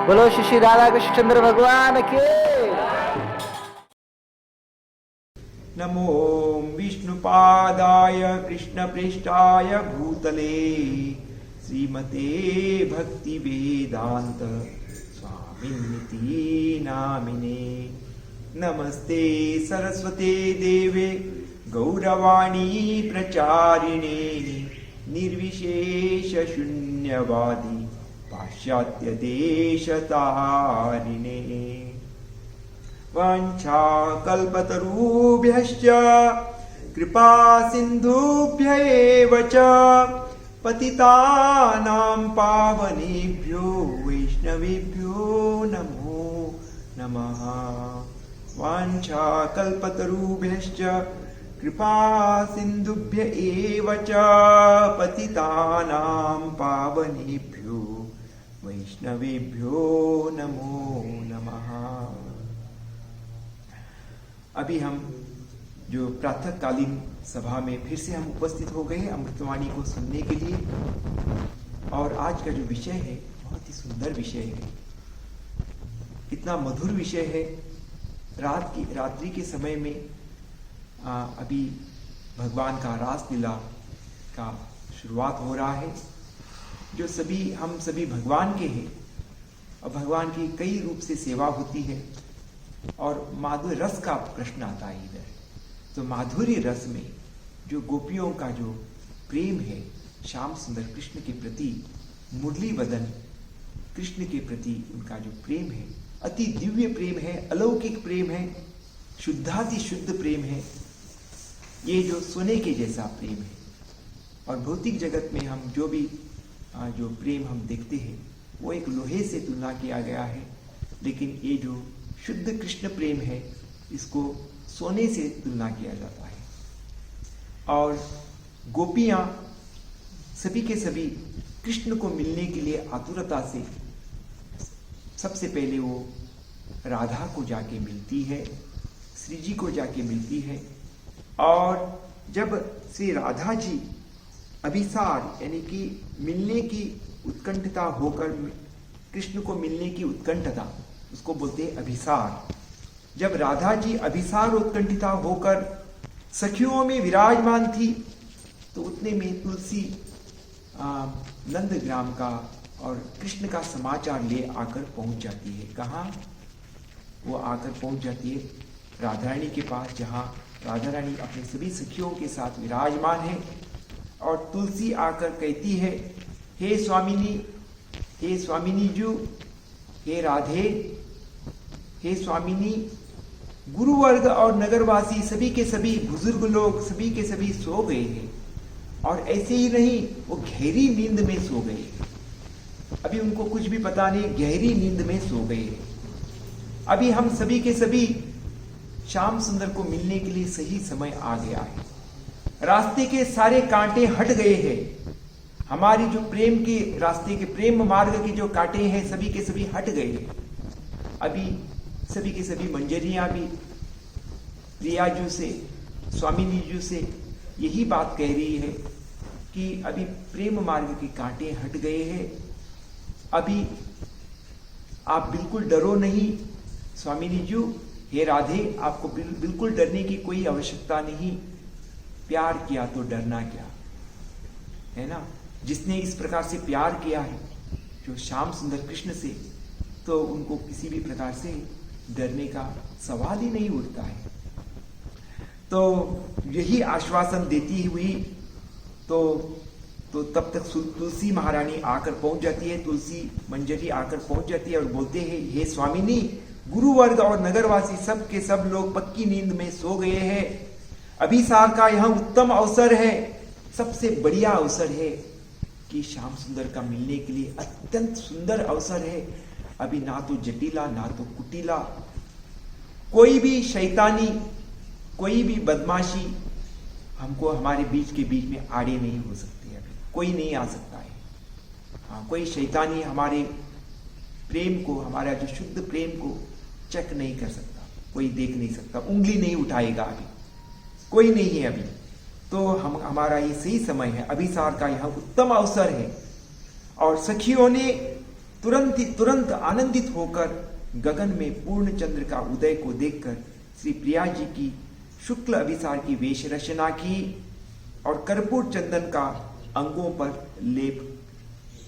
बोलो श्री श्री राधा कृष्णचंद्र भगवान के। नमो विष्णुपादाय कृष्णप्रेष्ठाय भूतले श्रीमते भक्ति वेदांत स्वामिनिति नामिने। नमस्ते सरस्वते देवे गौरवाणी प्रचारिणे निर्विशेष शून्यवादी पाश्चात्य देशतारिणे। वाञ्छाकल्पतरुभ्यश्च कृपा सिन्धुभ्य एव च पतितानां पावनेभ्यो वैष्णवेभ्यो नमो नमः। वाञ्छाकल्पतरुभ्यश्च कृपा सिन्धुभ्य एव च पतितानां पावनेभ्यो वैष्णवेभ्यो नमो नमः। अभी हम जो प्रातःकालीन सभा में फिर से हम उपस्थित हो गए हैं अमृतवाणी को सुनने के लिए। और आज का जो विषय है बहुत ही सुंदर विषय है, इतना मधुर विषय है। रात्रि के समय में अभी भगवान का रासलीला का शुरुआत हो रहा है, जो हम सभी भगवान के हैं और भगवान की कई रूप से सेवा होती है। और माधुर्य रस का प्रश्न आता है इधर। तो माधुर्य रस में जो गोपियों का जो प्रेम है श्याम सुंदर कृष्ण के प्रति, मुरली वदन कृष्ण के प्रति उनका जो प्रेम है अति दिव्य प्रेम है, अलौकिक प्रेम है, शुद्धाति शुद्ध प्रेम है। ये जो सोने के जैसा प्रेम है। और भौतिक जगत में हम जो भी जो प्रेम हम देखते हैं वो एक लोहे से तुलना किया गया है, लेकिन ये जो शुद्ध कृष्ण प्रेम है इसको सोने से तुलना किया जाता है। और गोपियां सभी के सभी कृष्ण को मिलने के लिए आतुरता से सबसे पहले वो राधा को जाके मिलती है, श्री जी को जाके मिलती है। और जब श्री राधा जी अभिसार यानी कि मिलने की उत्कंठता होकर, कृष्ण को मिलने की उत्कंठता उसको बोलते हैं अभिसार। जब राधा जी अभिसार उत्कंठिता होकर सखियों में विराजमान थी तो उतने में तुलसी नंदग्राम का और कृष्ण का समाचार ले आकर पहुंच जाती है। कहाँ वो आकर पहुंच जाती है? राधा रानी के पास, जहाँ राधा रानी अपने सभी सखियों के साथ विराजमान है। और तुलसी आकर कहती है, हे स्वामिनी, हे स्वामिनी जू, हे राधे, हे स्वामिनी, गुरुवर्ग और नगरवासी सभी के सभी बुजुर्ग लोग सभी के सभी सो गए हैं। और ऐसे ही नहीं, वो गहरी नींद में सो गए। अभी उनको कुछ भी पता नहीं, गहरी नींद में सो गए। अभी हम सभी के सभी श्याम सुंदर को मिलने के लिए सही समय आ गया है। रास्ते के सारे कांटे हट गए हैं। हमारी जो प्रेम के रास्ते के प्रेम मार्ग के जो कांटे हैं सभी के सभी हट गए हैं। अभी सभी के सभी मंजरियां भी प्रियाजू से, स्वामिनी जू से यही बात कह रही है कि अभी प्रेम मार्ग के कांटे हट गए हैं। अभी आप बिल्कुल डरो नहीं स्वामिनी जू, हे राधे, आपको बिल्कुल डरने की कोई आवश्यकता नहीं। प्यार किया तो डरना क्या, है ना? जिसने इस प्रकार से प्यार किया है जो श्याम सुंदर कृष्ण से, तो उनको किसी भी प्रकार से डरने का सवाल ही नहीं उठता है। तो यही आश्वासन देती हुई तो तब तक तुलसी महारानी आकर पहुंच जाती है, तुलसी मंजरी आकर पहुंच जाती है और बोलते हैं, हे स्वामिनी, गुरुवर्ग और नगरवासी सब के सब लोग पक्की नींद में सो गए हैं। अभिसार का यह उत्तम अवसर है, सबसे बढ़िया अवसर है कि श्याम सुंदर का मिलने के लिए अत्यंत सुंदर अवसर है। अभी ना तो जटिला ना तो कुटिला, कोई भी शैतानी, कोई भी बदमाशी हमको हमारे बीच के बीच में आड़े नहीं हो सकती। अभी कोई नहीं आ सकता है। हाँ, कोई शैतानी हमारे प्रेम को, हमारा जो शुद्ध प्रेम को चेक नहीं कर सकता, कोई देख नहीं सकता, उंगली नहीं उठाएगा। अभी कोई नहीं है अभी। तो हमारा ये सही समय है, अभिसार का यह उत्तम अवसर है। और सखियों ने तुरंत आनंदित होकर गगन में पूर्ण चंद्र का उदय को देखकर श्री प्रिया जी की शुक्ल अभिसार की वेश रचना की और कर्पूर चंदन का अंगों पर लेप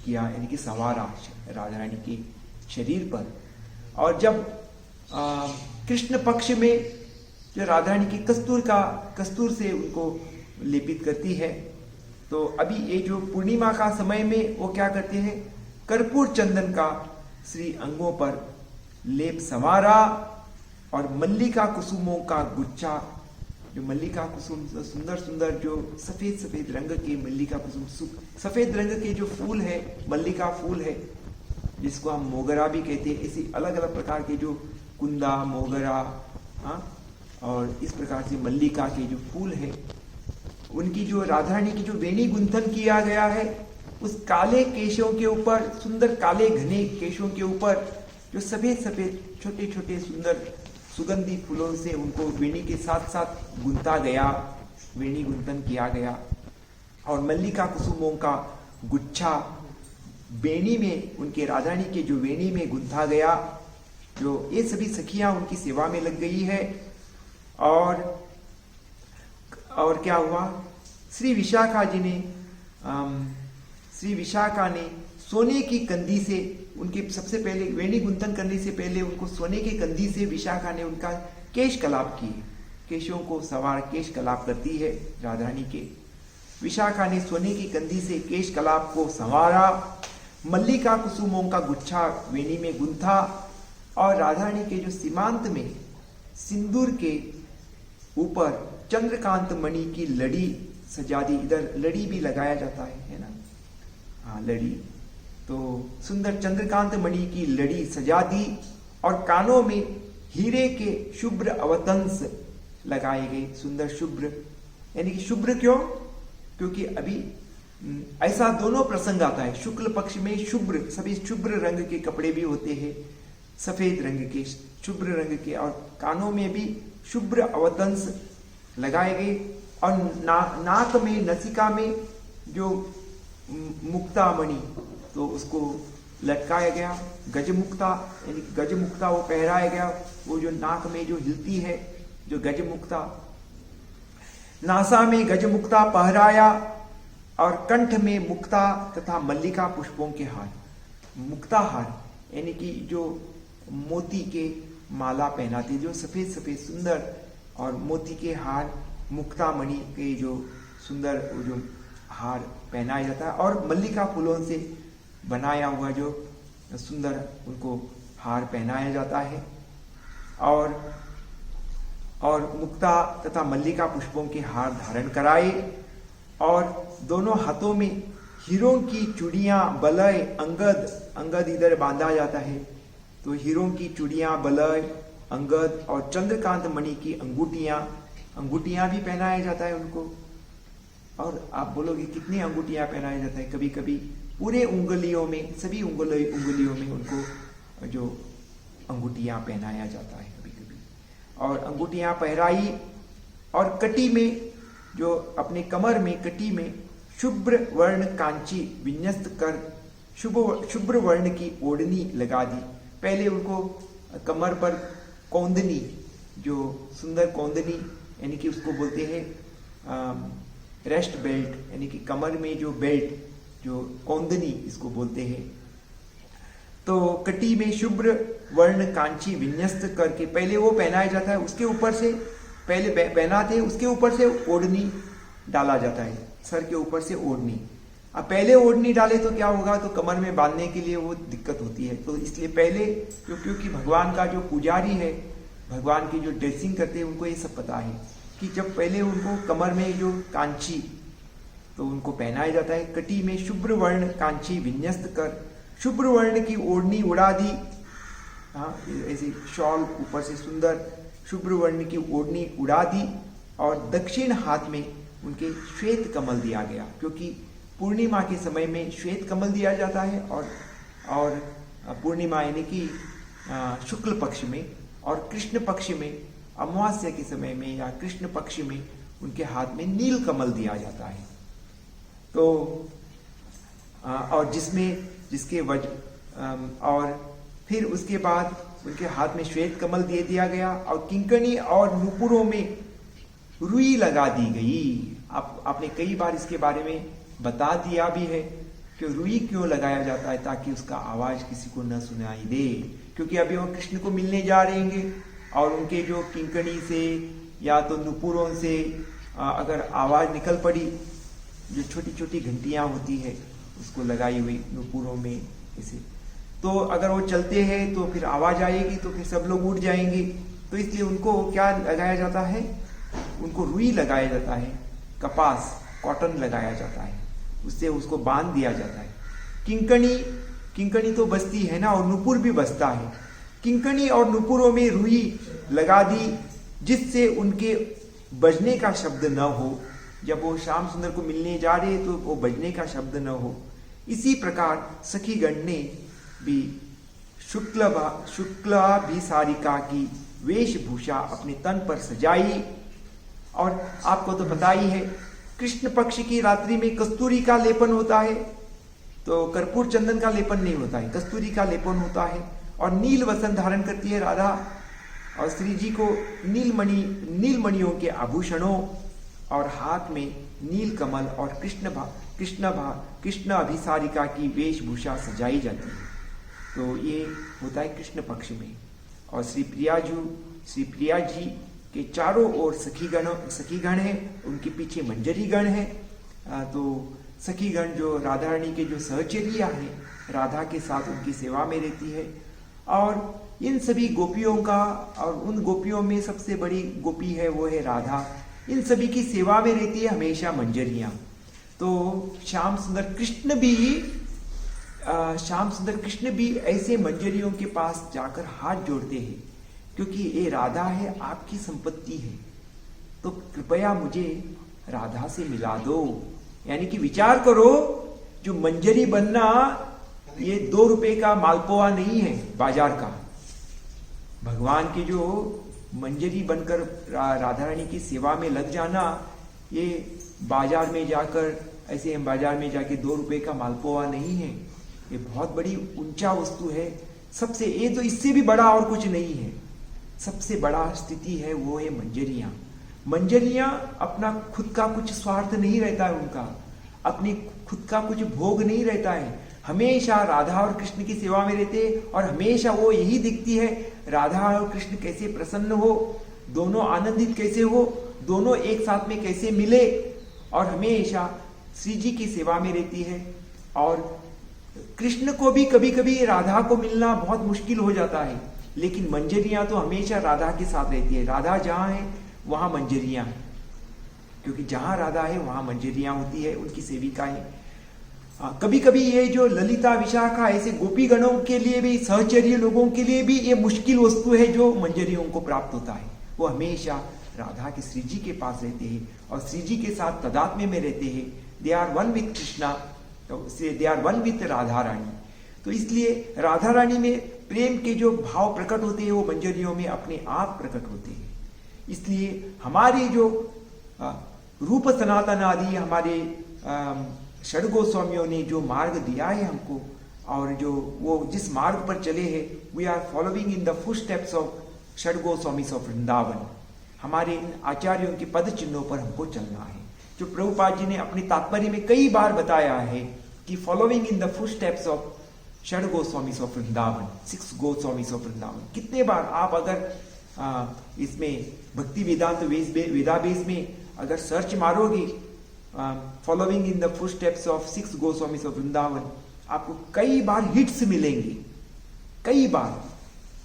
किया, यानी कि संवारा राधा रानी के शरीर पर। और जब कृष्ण पक्ष में जो राधा रानी की कस्तूर से उनको लेपित करती है, तो अभी ये जो पूर्णिमा का समय में वो क्या करते हैं, कर्पूर चंदन का श्री अंगों पर लेप संवारा और मल्लिका कुसुमों का गुच्छा, जो मल्लिका कुसुम सुंदर सुंदर जो सफेद रंग के मल्लिका कुसुम, सफेद रंग के जो फूल है, मल्लिका फूल है, जिसको हम मोगरा भी कहते हैं। इसी अलग अलग प्रकार के जो कुंदा, मोगरा, और इस प्रकार से मल्लिका के जो फूल है, उनकी जो राधा रानी की जो वेणी गुंथन किया गया है, उस काले केशों के ऊपर, सुंदर काले घने केशों के ऊपर जो सफेद छोटे छोटे सुंदर सुगंधी फूलों से उनको वेणी के साथ साथ गुंथा गया, वेणी गुंथन किया गया। और मल्लिका कुसुमों का गुच्छा वेणी में, उनके राधा रानी के जो वेणी में गुंथा गया, जो ये सभी सखियां उनकी सेवा में लग गई है। और क्या हुआ, श्री विशाखा ने सोने की कंधी से उनके सबसे पहले वेणी गुंथन करने से पहले उनको सोने की कंधी से विशाखा ने उनका केश कलाप किए, केशों को सवार केश कलाप करती है राधा रानी के। विशाखा ने सोने की कंधी से केश कलाप को संवारा, मल्लिका कुसुमों का गुच्छा वेणी में गुंथा और राधा रानी के जो सीमांत में सिंदूर के ऊपर चंद्रकांत मणि की लड़ी सजा दी। इधर लड़ी भी लगाया जाता है ना, हाँ लड़ी, तो सुंदर चंद्रकांत मणि की लड़ी सजा दी और कानों में हीरे के शुभ्र अवतंस लगाए गए, सुंदर शुभ्र, यानी कि शुभ्र क्यों, क्योंकि अभी ऐसा दोनों प्रसंग आता है। शुक्ल पक्ष में शुभ्र, सभी शुभ्र रंग के कपड़े भी होते हैं, सफेद रंग के, शुभ्र रंग के, और कानों में भी शुभ्र अवतंस लगाए गए और नाक में, नसिका में जो मुक्ता मणि, तो उसको लटकाया गया, गजमुक्ता, यानी गजमुक्ता वो पहराया गया, वो जो नाक में जो हिलती है, जो गजमुक्ता, नासा में गजमुक्ता पहराया और कंठ में मुक्ता तथा मल्लिका पुष्पों के हार, मुक्ता हार, यानी कि जो मोती के माला पहनाती, जो सफेद सुंदर, और मोती के हार, मुक्ता मणि के जो सुंदर वो जो हार पहनाया जाता है, और मल्लिका फूलों से बनाया हुआ जो सुंदर उनको हार पहनाया जाता है। और मुक्ता तथा मल्लिका पुष्पों के हार धारण कराए और दोनों हाथों में हीरों की चूड़ियां, बलय, अंगद इधर बांधा जाता है, तो हीरों की चूड़ियां, बलय, अंगद और चंद्रकांत मणि की अंगूठियां भी पहनाया जाता है उनको। और आप बोलोगे कितनी अंगूठियां पहनाया जाता है, कभी कभी पूरे उंगलियों में, सभी उंगलियों में उनको जो अंगूठियां पहनाया जाता है कभी कभी, और अंगूठियां पहराई और कटी में, जो अपने कमर में, कटी में शुभ्र वर्ण कांची विन्यस्त कर शुभ्र वर्ण की ओढ़नी लगा दी। पहले उनको कमर पर कौंदनी, जो सुंदर कौंदनी, यानी कि उसको बोलते हैं रेस्ट बेल्ट, यानी कि कमर में जो बेल्ट, जो कौंदनी इसको बोलते हैं। तो कटी में शुभ्र वर्ण कांची विन्यस्त करके पहले वो पहनाया जाता है, उसके ऊपर से पहले पहनाते हैं, उसके ऊपर से ओढ़नी डाला जाता है, सर के ऊपर से ओढ़नी। अब पहले ओढ़नी डाले तो क्या होगा, तो कमर में बांधने के लिए वो दिक्कत होती है, तो इसलिए पहले क्योंकि भगवान का जो पुजारी है, भगवान की जो ड्रेसिंग करते हैं, उनको ये सब पता है कि जब पहले उनको कमर में जो कांची, तो उनको पहनाया जाता है। कटी में शुभ्र वर्ण कांची विन्यस्त कर शुभ्र वर्ण की ओढ़नी उड़ा दी, हाँ ऐसे शॉल ऊपर से सुंदर शुभ्र वर्ण की ओढ़नी उड़ा दी, और दक्षिण हाथ में उनके श्वेत कमल दिया गया, क्योंकि पूर्णिमा के समय में श्वेत कमल दिया जाता है, और पूर्णिमा यानी कि शुक्ल पक्ष में, और कृष्ण पक्ष में अमावस्या के समय में या कृष्ण पक्ष में उनके हाथ में नील कमल दिया जाता है। तो और जिसके और फिर उसके बाद उनके हाथ में श्वेत कमल दे दिया गया और किंकणी और नुपुरों में रुई लगा दी गई। आपने कई बार इसके बारे में बता दिया भी है कि रुई क्यों लगाया जाता है, ताकि उसका आवाज किसी को न सुनाई दे, क्योंकि अभी वो कृष्ण को मिलने जा रहे हैं और उनके जो किंकणी से या तो नुपुरों से अगर आवाज निकल पड़ी, जो छोटी छोटी घंटियां होती है उसको लगाई हुई नुपुरों में ऐसे, तो अगर वो चलते हैं तो फिर आवाज आएगी, तो फिर सब लोग उठ जाएंगे। तो इसलिए उनको क्या लगाया जाता है, उनको रुई लगाया जाता है, कपास कॉटन लगाया जाता है, उससे उसको बांध दिया जाता है। किंकणी तो बजती है ना, और नुपुर भी बजता है। किंकणी और नुपुरों में रुई लगा दी जिससे उनके बजने का शब्द न हो, जब वो श्याम सुंदर को मिलने जा रहे तो वो बजने का शब्द न हो। इसी प्रकार सखीगण ने भी शुक्लाभिसारिका की वेशभूषा अपने तन पर सजाई। और आपको तो पता ही है, कृष्ण पक्ष की रात्रि में कस्तूरी का लेपन होता है, तो कर्पूर चंदन का लेपन नहीं होता है, कस्तूरी का लेपन होता है। और नील वसन धारण करती है राधा, और श्री जी को नीलमणियों के आभूषणों और हाथ में नील कमल और कृष्ण अभिसारिका की वेशभूषा सजाई जाती है। तो ये होता है कृष्ण पक्ष में। और श्री प्रिया जी के चारों ओर सखीगण है, उनके पीछे मंजरी गण है। तो सखीगण जो राधा रानी के जो सहचर्या है, राधा के साथ उनकी सेवा में रहती है। और इन सभी गोपियों का, और उन गोपियों में सबसे बड़ी गोपी है वो है राधा, इन सभी की सेवा में रहती है हमेशा मंजरियां। तो श्याम सुंदर कृष्ण भी ऐसे मंजरियों के पास जाकर हाथ जोड़ते हैं, क्योंकि ये राधा है, आपकी संपत्ति है, तो कृपया मुझे राधा से मिला दो। यानी कि विचार करो, जो मंजरी बनना ये 2 रुपए का मालपुआ नहीं है बाजार का। भगवान की जो मंजरी बनकर राधा रानी की सेवा में लग जाना, ये बाजार में जाकर ऐसे बाजार में जाके 2 रुपए का मालपुआ नहीं है, ये बहुत बड़ी ऊंचा वस्तु है। सबसे ये तो इससे भी बड़ा और कुछ नहीं है। सबसे बड़ा स्थिति है वो है मंजरियां अपना खुद का कुछ स्वार्थ नहीं रहता है, उनका अपनी खुद का कुछ भोग नहीं रहता है, हमेशा राधा और कृष्ण की सेवा में रहते, और हमेशा वो यही दिखती है राधा और कृष्ण कैसे प्रसन्न हो, दोनों आनंदित कैसे हो, दोनों एक साथ में कैसे मिले, और हमेशा श्री जी की सेवा में रहती है। और कृष्ण को भी कभी कभी राधा को मिलना बहुत मुश्किल हो जाता है, लेकिन मंजरियां तो हमेशा राधा के साथ रहती है। राधा जहां है वहां मंजरियां, क्योंकि जहां राधा है वहां मंजरियां होती है, उनकी सेविकाएं। कभी कभी ये जो ललिता विशाखा ऐसे गोपी गणों के लिए भी, सहचर्य लोगों के लिए भी ये मुश्किल वस्तु है जो मंजरियों को प्राप्त होता है। वो हमेशा राधा के श्री जी के पास रहते हैं और श्री जी के साथ तदात्म्य में रहते हैं। They are one with Krishna, they are one with Radha Rani. तो इसलिए राधा रानी में प्रेम के जो भाव प्रकट होते हैं वो मंजरियों में अपने आप प्रकट होते हैं। इसलिए हमारी जो रूप सनातन आदि हमारे षड गोस्वामियों ने जो मार्ग दिया है हमको, और जो वो जिस मार्ग पर चले हैं, we are following in the footsteps of षड गोस्वामीज ऑफ वृंदावन। हमारे इन आचार्यों के पद चिन्हों पर हमको चलना है, जो प्रभुपाद जी ने अपने तात्पर्य में कई बार बताया है कि following in the footsteps of षड गोस्वामीज ऑफ वृंदावन, 6 गोस्वामीज ऑफ वृंदावन। कितने बार आप अगर इसमें भक्ति वेदांत वेदाबेस में अगर सर्च मारोगे following in the footsteps of 6 Goswamis of Vrindavan, आपको कई बार हिट्स मिलेंगे, कई बार।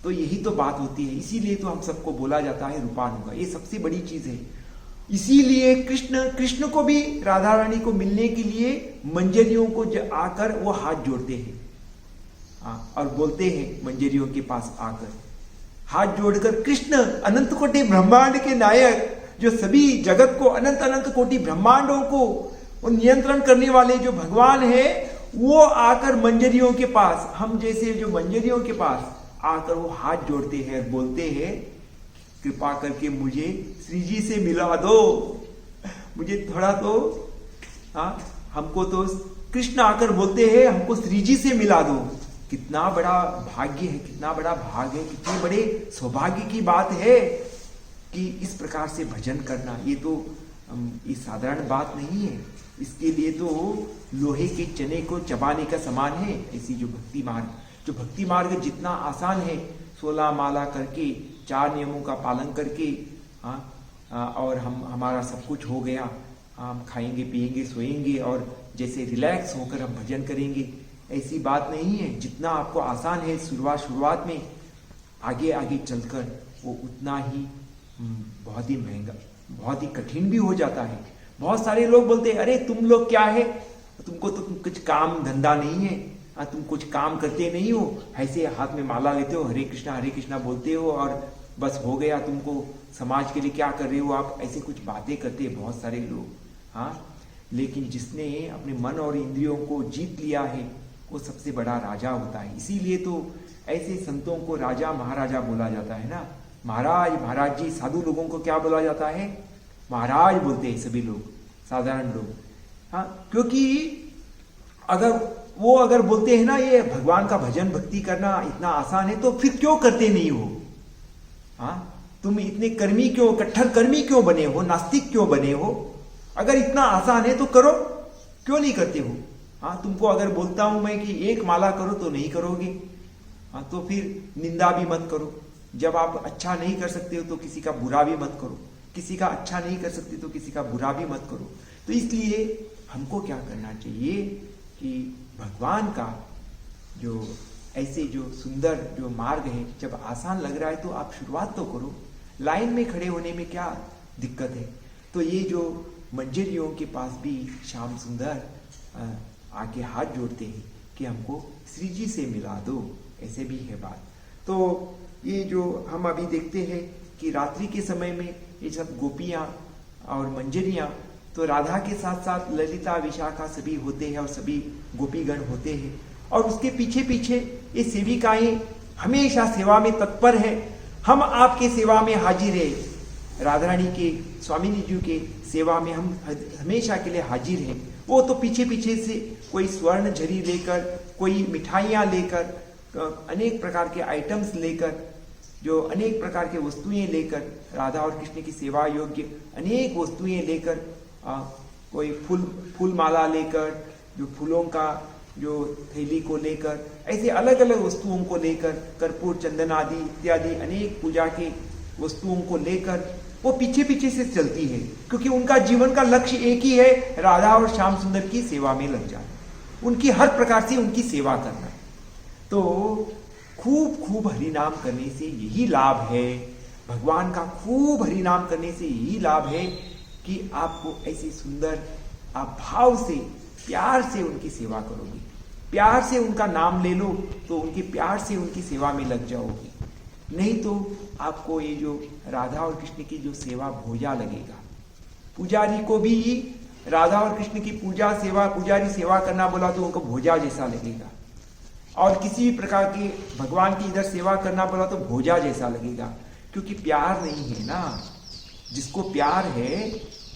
तो यही तो बात होती है, इसीलिए तो हम सबको बोला जाता है रूपानुगा, ये सबसे बड़ी चीज है। इसीलिए कृष्ण को भी राधा रानी को मिलने के लिए मंजरियों को आकर वो हाथ जोड़ते हैं और बोलते हैं मंजरियों के पास आकर हाथ जोड़कर, कृष्ण अनंत कोटि ब्रह्मांड के नायक, जो सभी जगत को अनंत कोटि ब्रह्मांडों को नियंत्रण करने वाले जो भगवान है, वो आकर मंजरियों के पास, हम जैसे जो मंजरियों के पास आकर वो हाथ जोड़ते हैं और बोलते हैं कृपा करके मुझे श्री जी से मिला दो, मुझे थोड़ा तो हमको तो कृष्ण आकर बोलते हैं हमको श्री जी से मिला दो। कितना बड़ा भाग्य है, कितना बड़ा भाग है, कितने बड़े सौभाग्य की बात है कि इस प्रकार से भजन करना। ये तो ये साधारण बात नहीं है, इसके लिए तो लोहे के चने को चबाने का समान है। ऐसी जो भक्ति मार्ग जितना आसान है, 16 माला करके 4 नियमों का पालन करके और हमारा सब कुछ हो गया, हम खाएंगे पिएंगे सोएंगे और जैसे रिलैक्स होकर हम भजन करेंगे, ऐसी बात नहीं है। जितना आपको आसान है शुरुआत में, आगे आगे चलकर वो उतना ही बहुत ही महंगा, बहुत ही कठिन भी हो जाता है। बहुत सारे लोग बोलते हैं, अरे तुम लोग क्या है, तुमको तो कुछ काम धंधा नहीं है, तुम कुछ काम करते नहीं हो, ऐसे हाथ में माला लेते हो, हरे कृष्णा बोलते हो और बस हो गया, तुमको समाज के लिए क्या कर रहे हो आप, ऐसे कुछ बातें करते हैं बहुत सारे लोग। लेकिन जिसने अपने मन और इंद्रियों को जीत लिया है वो सबसे बड़ा राजा होता है। इसीलिए तो ऐसे संतों को राजा महाराजा बोला जाता है ना। महाराज जी, साधु लोगों को क्या बोला जाता है, महाराज बोलते हैं सभी लोग, साधारण लोग। क्योंकि अगर बोलते हैं ना ये भगवान का भजन भक्ति करना इतना आसान है, तो फिर क्यों करते नहीं हो? तुम इतने कर्मी क्यों, कट्टर कर्मी क्यों बने हो, नास्तिक क्यों बने हो? अगर इतना आसान है तो करो, क्यों नहीं करते हो? तुमको अगर बोलता हूं मैं कि एक माला करो तो नहीं करोगे, तो फिर निंदा भी मत करो। जब आप अच्छा नहीं कर सकते हो तो किसी का बुरा भी मत करो, किसी का अच्छा नहीं कर सकते तो किसी का बुरा भी मत करो। तो इसलिए हमको क्या करना चाहिए कि भगवान का जो ऐसे जो सुंदर जो मार्ग है, जब आसान लग रहा है तो आप शुरुआत तो करो। लाइन में खड़े होने में क्या दिक्कत है? तो ये जो मंजरियों के पास भी श्याम सुंदर आके हाथ जोड़ते हैं कि हमको श्री जी से मिला दो, ऐसे भी है बात। तो ये जो हम अभी देखते हैं कि रात्रि के समय में ये सब गोपियां और मंजरियां, तो राधा के साथ साथ ललिता विशाखा सभी होते हैं और सभी गोपीगण होते हैं, और उसके पीछे पीछे ये सेविकाएं हमेशा सेवा में तत्पर है। हम आपके सेवा में हाजिर है, राधा रानी के स्वामिनी जी के सेवा में हम हमेशा के लिए हाजिर हैं। वो तो पीछे पीछे से कोई स्वर्ण झरी लेकर, कोई मिठाइयाँ लेकर, अनेक प्रकार के आइटम्स लेकर, जो अनेक प्रकार के वस्तुएं लेकर, राधा और कृष्ण की सेवा योग्य अनेक वस्तुएं लेकर, कोई फूल माला लेकर, जो फूलों का जो थैली को लेकर, ऐसे अलग अलग वस्तुओं को लेकर, कर्पूर चंदन आदि इत्यादि अनेक पूजा के वस्तुओं को लेकर वो पीछे पीछे से चलती है, क्योंकि उनका जीवन का लक्ष्य एक ही है, राधा और श्याम सुंदर की सेवा में लग जाना, उनकी हर प्रकार से उनकी सेवा करना। तो खूब खूब हरिनाम करने से यही लाभ है, भगवान का खूब हरिनाम करने से यही लाभ है कि आपको ऐसे सुंदर, आप भाव से प्यार से उनकी सेवा करोगे, प्यार से उनका नाम ले लो तो उनके प्यार से उनकी सेवा में लग जाओगे। नहीं तो आपको ये जो राधा और कृष्ण की जो सेवा भोजा लगेगा। पुजारी को भी राधा और कृष्ण की पुजारी सेवा करना बोला तो उनको भोजा जैसा लगेगा, और किसी भी प्रकार की भगवान की इधर सेवा करना बोला तो भोजा जैसा लगेगा, क्योंकि प्यार नहीं है ना। जिसको प्यार है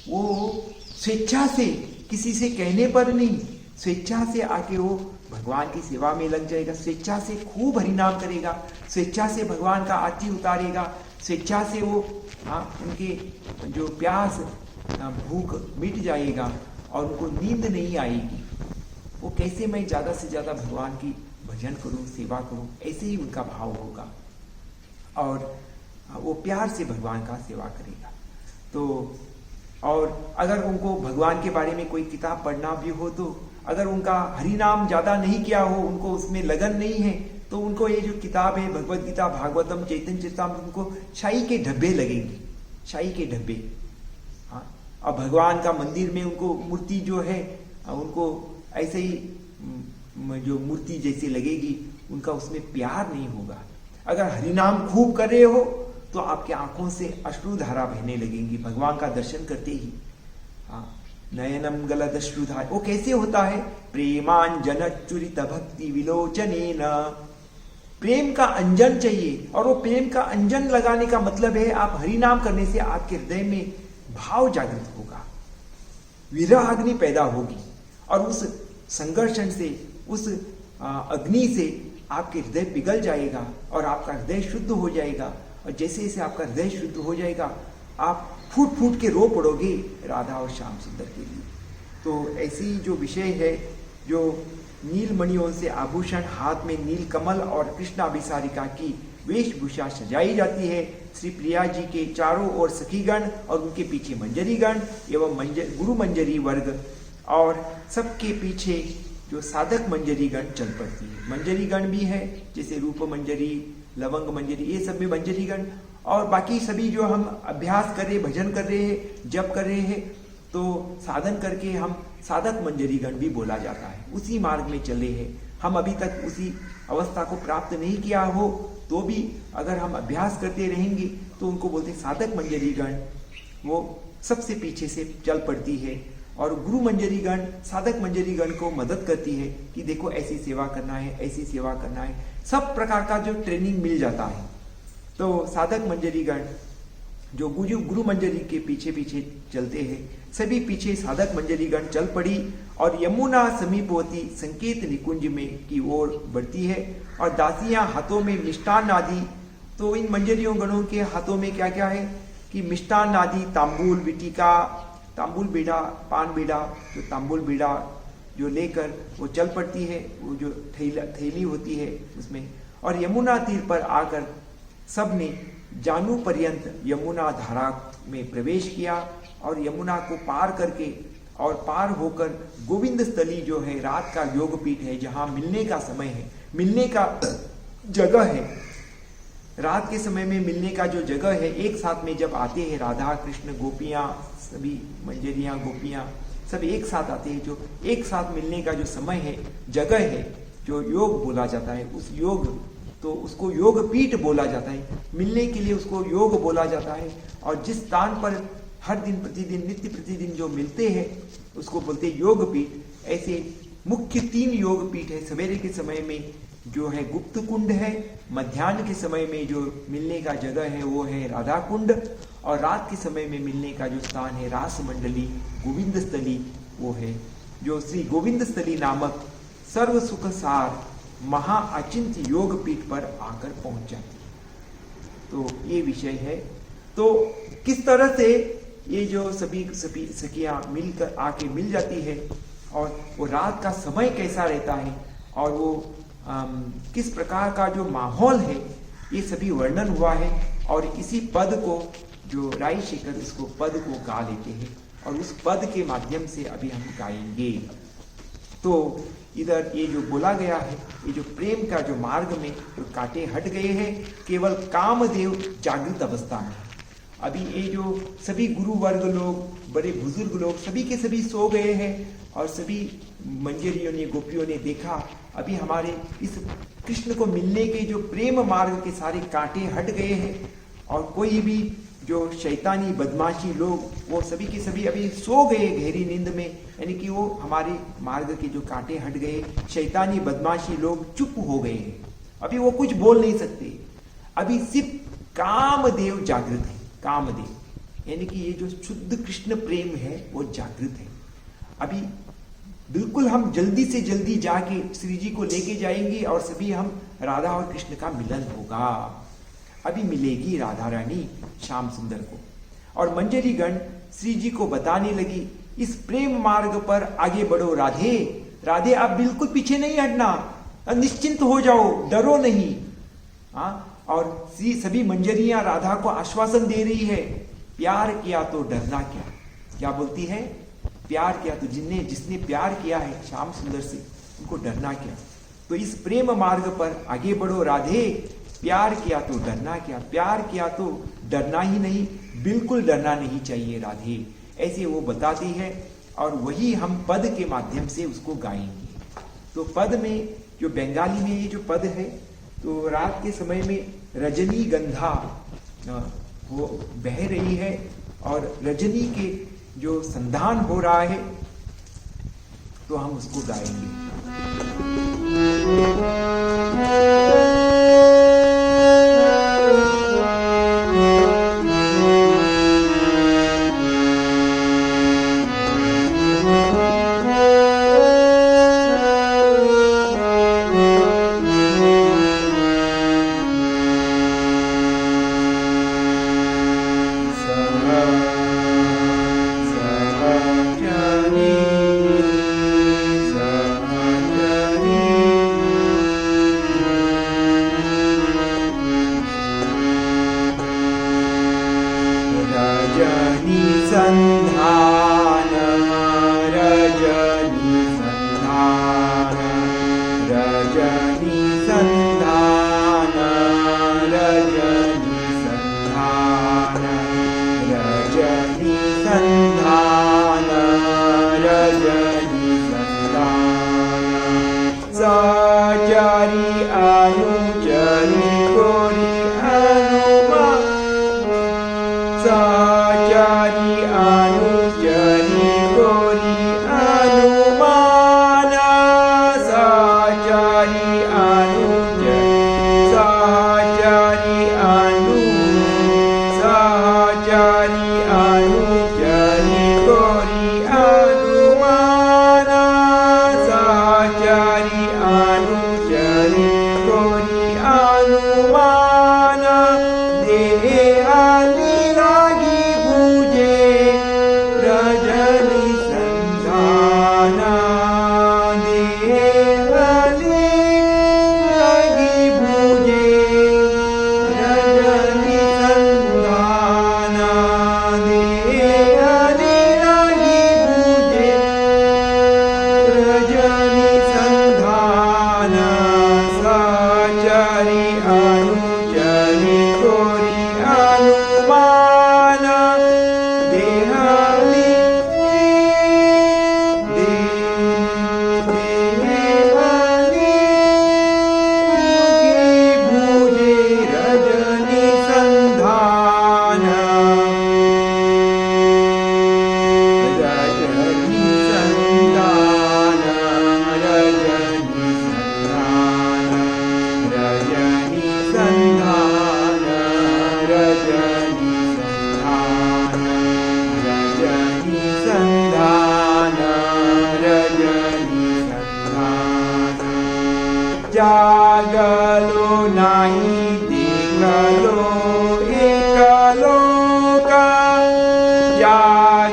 वो स्वेच्छा से, किसी से कहने पर नहीं, स्वेच्छा से आके वो भगवान की सेवा में लग जाएगा, स्वेच्छा से खूब हरिनाम करेगा, स्वेच्छा से भगवान का आरती उतारेगा, स्वेच्छा से वो उनके जो प्यास भूख मिट जाएगा और उनको नींद नहीं आएगी। वो कैसे मैं ज़्यादा से ज़्यादा भगवान की भजन करूं, सेवा करूं, ऐसे ही उनका भाव होगा और वो प्यार से भगवान का सेवा करेगा। तो और अगर उनको भगवान के बारे में कोई किताब पढ़ना भी हो, तो अगर उनका हरिनाम ज़्यादा नहीं किया हो, उनको उसमें लगन नहीं है, तो उनको ये जो किताब है भगवद गीता, भागवतम, चैतन्य चरितामृत, उनको शाही के डब्बे लगेंगे, शाही के डब्बे। हाँ, और भगवान का मंदिर में उनको मूर्ति जो है उनको ऐसे ही जो मूर्ति जैसे लगेगी, उनका उसमें प्यार नहीं होगा। अगर हरिनाम खूब कर रहे हो तो आपके आंखों से अश्रुधारा बहने लगेंगी भगवान का दर्शन करते ही। नयनम गलद अश्रुधारा, वो कैसे होता है? प्रेमांजन चुरित भक्ति विलोचनेन, प्रेम का अंजन चाहिए, और वो प्रेम का अंजन लगाने का मतलब है आप हरिनाम करने से आपके हृदय में भाव जागृत होगा, विरह अग्नि पैदा होगी, और उस संघर्षण से, उस अग्नि से आपके हृदय पिघल जाएगा और आपका हृदय शुद्ध हो जाएगा। और जैसे जैसे आपका हृदय शुद्ध हो जाएगा, आप फूट फूट के रो पड़ोगे राधा और श्याम सुंदर के लिए। तो ऐसी जो विषय है, जो नीलमणियों से आभूषण, हाथ में नील कमल और कृष्ण अभिसारिका की वेशभूषा सजाई जाती है। श्री प्रिया जी के चारों ओर सखीगण और उनके पीछे मंजरीगण एवं गुरु मंजरी वर्ग, और सबके पीछे जो साधक मंजरीगण चल पड़ती है। मंजरीगण भी है, जैसे रूप मंजरी, लवंग मंजरी, ये सब भी मंजरीगण। और बाकी सभी जो हम अभ्यास कर रहे, भजन कर रहे हैं, जप कर रहे हैं, तो साधन करके हम साधक मंजरीगण भी बोला जाता है। उसी मार्ग में चले हैं हम। अभी तक उसी अवस्था को प्राप्त नहीं किया हो तो भी अगर हम अभ्यास करते रहेंगे तो उनको बोलते साधक मंजरीगण। वो सबसे पीछे से चल पड़ती है और गुरु मंजरीगण साधक मंजरीगण को मदद करती है कि देखो ऐसी सेवा करना है, ऐसी सेवा करना है। सब प्रकार का जो ट्रेनिंग मिल जाता है। तो साधक मंजरीगण जो गुरु मंजरी के पीछे पीछे चलते हैं, सभी पीछे साधक मंजरीगण चल पड़ी और यमुना समीपवती संकेत निकुंज में की ओर बढ़ती है। और दासियां हाथों में मिष्टान आदि, तो इन मंजरियों गणों के हाथों में क्या क्या है कि मिष्टान आदि, तांबूल, विटिका, तांबूल बीड़ा, पान बीड़ा, जो तांबूल बीड़ा जो लेकर वो चल पड़ती है, वो जो थैली होती है उसमें। और यमुना तीर पर आकर सबने जानू पर्यंत यमुना धारा में प्रवेश किया और यमुना को पार करके और पार होकर गोविंद स्थली जो है, रात का योगपीठ है, जहां मिलने का समय है, मिलने का जगह है, रात के समय में मिलने का जो जगह है, एक साथ में जब आते हैं राधा कृष्ण गोपियां, सभी मंजरियां गोपियां सब एक साथ आते हैं, जो एक साथ मिलने का जो समय है, जगह है, जो योग बोला जाता है, उस योग, तो उसको योग पीठ बोला जाता है। मिलने के लिए उसको योग बोला जाता है। और जिस स्थान पर हर दिन प्रतिदिन नित्य प्रतिदिन जो मिलते हैं उसको बोलते हैं योग पीठ। ऐसे मुख्य 3 योग पीठ है। सवेरे के समय में जो है गुप्त कुंड है, मध्याह्न के समय में जो मिलने का जगह है वो है राधा कुंड, और रात के समय में मिलने का जो स्थान है रास मंडली गोविंद स्थली, वो है जो श्री गोविंद स्थली नामक सर्व सुख सार महाअचिंत योग पीठ पर आकर पहुंच जाती है। तो ये विषय है। तो किस तरह से ये जो सभी सखियां मिलकर आके मिल जाती है और वो रात का समय कैसा रहता है और वो किस प्रकार का जो माहौल है, ये सभी वर्णन हुआ है। और इसी पद को जो राई शेखर इसको पद को गा लेते हैं और उस पद के माध्यम से अभी हम गाएंगे। तो इधर ये जो बोला गया है, ये जो प्रेम का जो मार्ग में जो कांटे हट गए हैं, केवल कामदेव जागृत अवस्था में। अभी ये जो सभी गुरु वर्ग लोग, बड़े बुजुर्ग लोग, सभी के सभी सो गए हैं और सभी मंजरियों ने, गोपियों ने देखा अभी हमारे इस कृष्ण को मिलने के जो प्रेम मार्ग के सारे कांटे हट गए हैं और कोई भी जो शैतानी बदमाशी लोग, वो सभी के सभी अभी सो गए गहरी नींद में, यानी कि वो हमारे मार्ग के जो कांटे हट गए, शैतानी बदमाशी लोग चुप हो गए हैं। अभी वो कुछ बोल नहीं सकते। अभी सिर्फ कामदेव जागृत है। कामदेव यानी कि ये जो शुद्ध कृष्ण प्रेम है वो जागृत है। अभी बिल्कुल हम जल्दी से जल्दी जाके श्री जी को लेके जाएंगे और सभी हम राधा और कृष्ण का मिलन होगा। अभी मिलेगी राधा रानी श्याम सुंदर को। और मंजरी गण श्री जी को बताने लगी, इस प्रेम मार्ग पर आगे बढ़ो राधे, राधे आप बिल्कुल पीछे नहीं हटना, निश्चिंत हो जाओ, डरो नहीं। और सभी मंजरियां राधा को आश्वासन दे रही है, प्यार किया तो डरना क्या। क्या बोलती है? प्यार किया तो जिसने प्यार किया है श्याम सुंदर से, उनको डरना क्या। तो इस प्रेम मार्ग पर आगे बढ़ो राधे, प्यार किया तो डरना क्या। प्यार किया तो डरना ही नहीं, बिल्कुल डरना नहीं चाहिए राधे, ऐसे वो बताती है। और वही हम पद के माध्यम से उसको गाएंगे। तो पद में जो बंगाली में ये जो पद है, तो रात के समय में रजनी गंधा वो बह रही है और रजनी के जो संधान हो रहा है, तो हम उसको गाएंगे।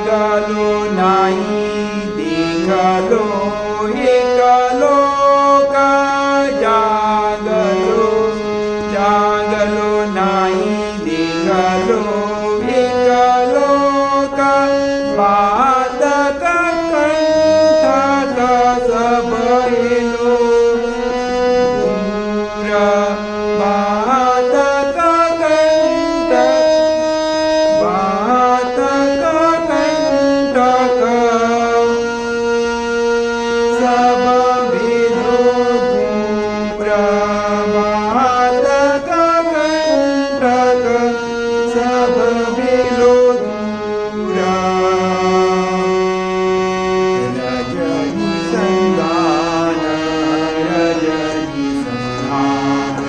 जागलो नाही देखलो एक लोक जागलो जागलो नाही देखलो एक लोक बाधक कंठ सब हेलो दूर बाधक कंठ बाधक कंटक सब भेलो दूर बाधक कंटक सब भेलो दूर रजनी संधान रजनी संधान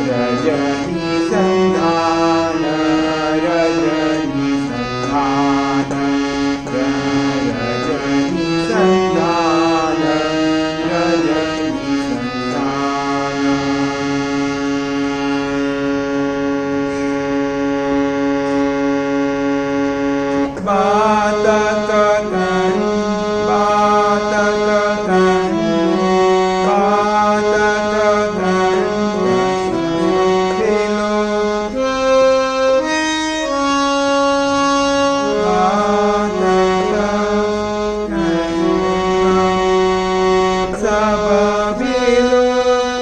रजनी संधान रजनी संधान रजनी संधान रजनी संधान बातक गण बातक गण बातक गण भेलो सब भेलो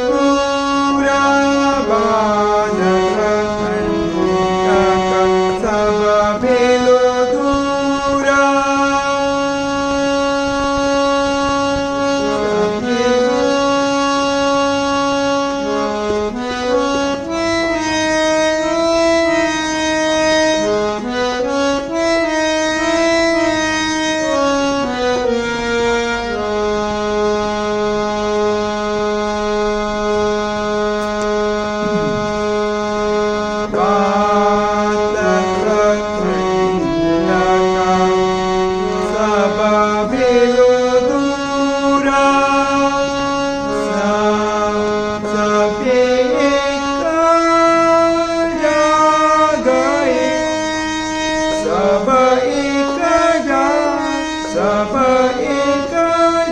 पूरा बाधक कंटक सब भेलो दूरा सब भेलो दूरा सब एक जागए सब एक जा सब एक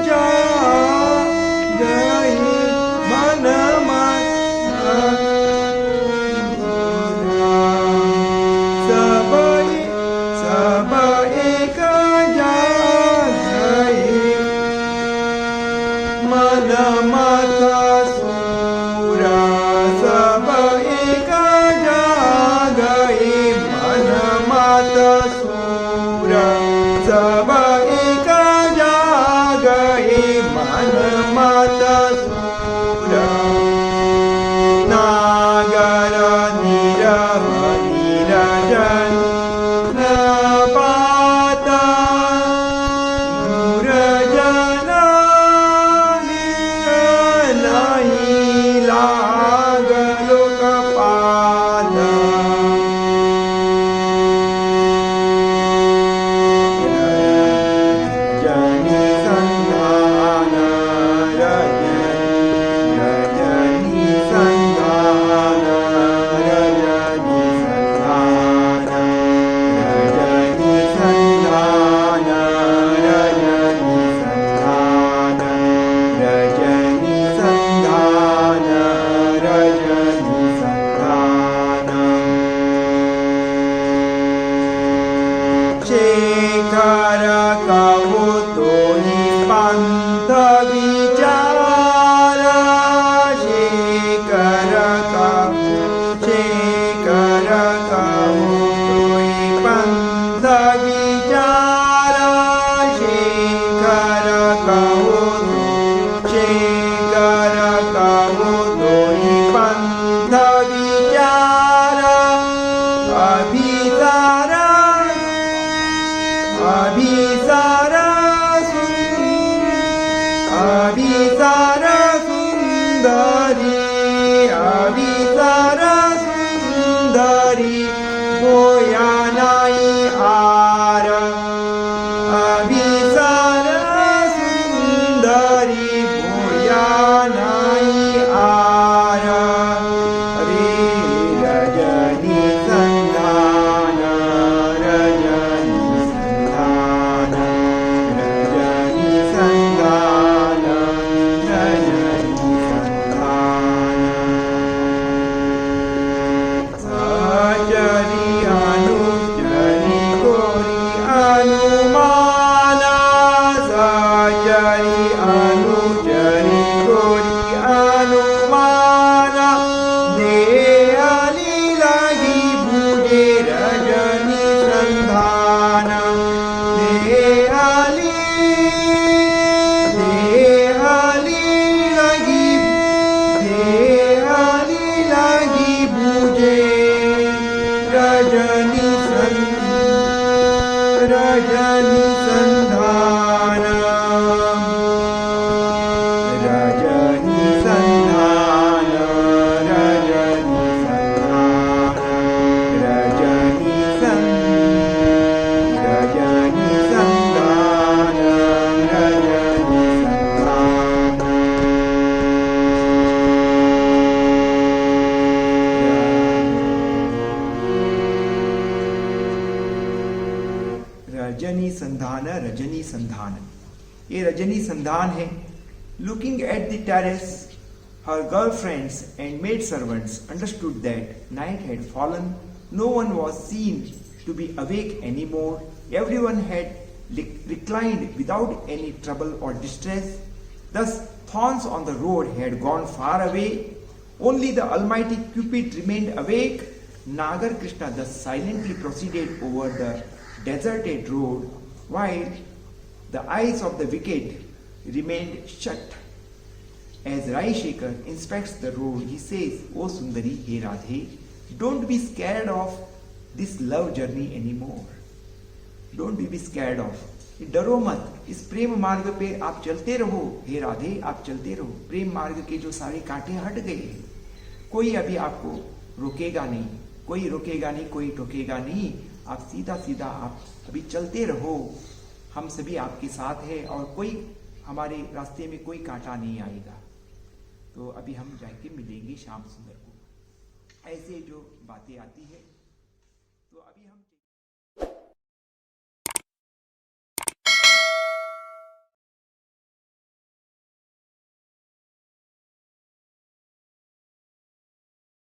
जागए मन सब सब एक जागए मन मत सूरा सब एक जागए मन मत सूरा सब एक जागए मन मत सूरा नागर नीरव नीरजन न पाता दूर जना नहीं लागलो कपाद रजनी संधान रजनी संधान रजनी संधान रजनी संधान रजनी संधान रजनी संधान रजनी संधान शेखर कहो तो ही पंथ विचार शेखर कहो तो ही पंथ विचार शेखर कहो तो ही पंथ विचार अभिसारा अभिसारा सुंदरी अभिसारा सुंदरी गोया नाही आर अभिसारा सुंदरी गोया नाही आर रे रजनी संधान रजनी संधान रजनी संधान, रजनी संधान, रजनी संधान, रजनी संधान, रजनी संधान, रजनी संधान। रजनी संधान, रजनी संधान, ये रजनी संधान है। Looking at the terrace, her girlfriends and maid servants understood that night had fallen. No one was seen to be awake anymore. Everyone had reclined without any trouble or distress. Thus, thorns on the road had gone far away. Only the almighty Cupid remained awake. Nagar Krishna thus silently proceeded over the deserted road, while the eyes of the wicked remained shut. As Raishekar inspects the road, he says, "O Sundari, He Radhe, don't be scared of this love journey anymore. Don't be scared of. डरो मत, इस प्रेम मार्ग पे आप चलते रहो, हे राधे आप चलते रहो। प्रेम मार्ग के जो सारे कांटे हट गए हैं, कोई अभी आपको रोकेगा नहीं, कोई रोकेगा नहीं, कोई टोकेगा नहीं। आप सीधा सीधा आप अभी चलते रहो, हम सभी आपके साथ है और कोई हमारे रास्ते में कोई कांटा नहीं आएगा। तो अभी हम जाके मिलेंगे श्याम सुंदर को। ऐसे जो बातें आती है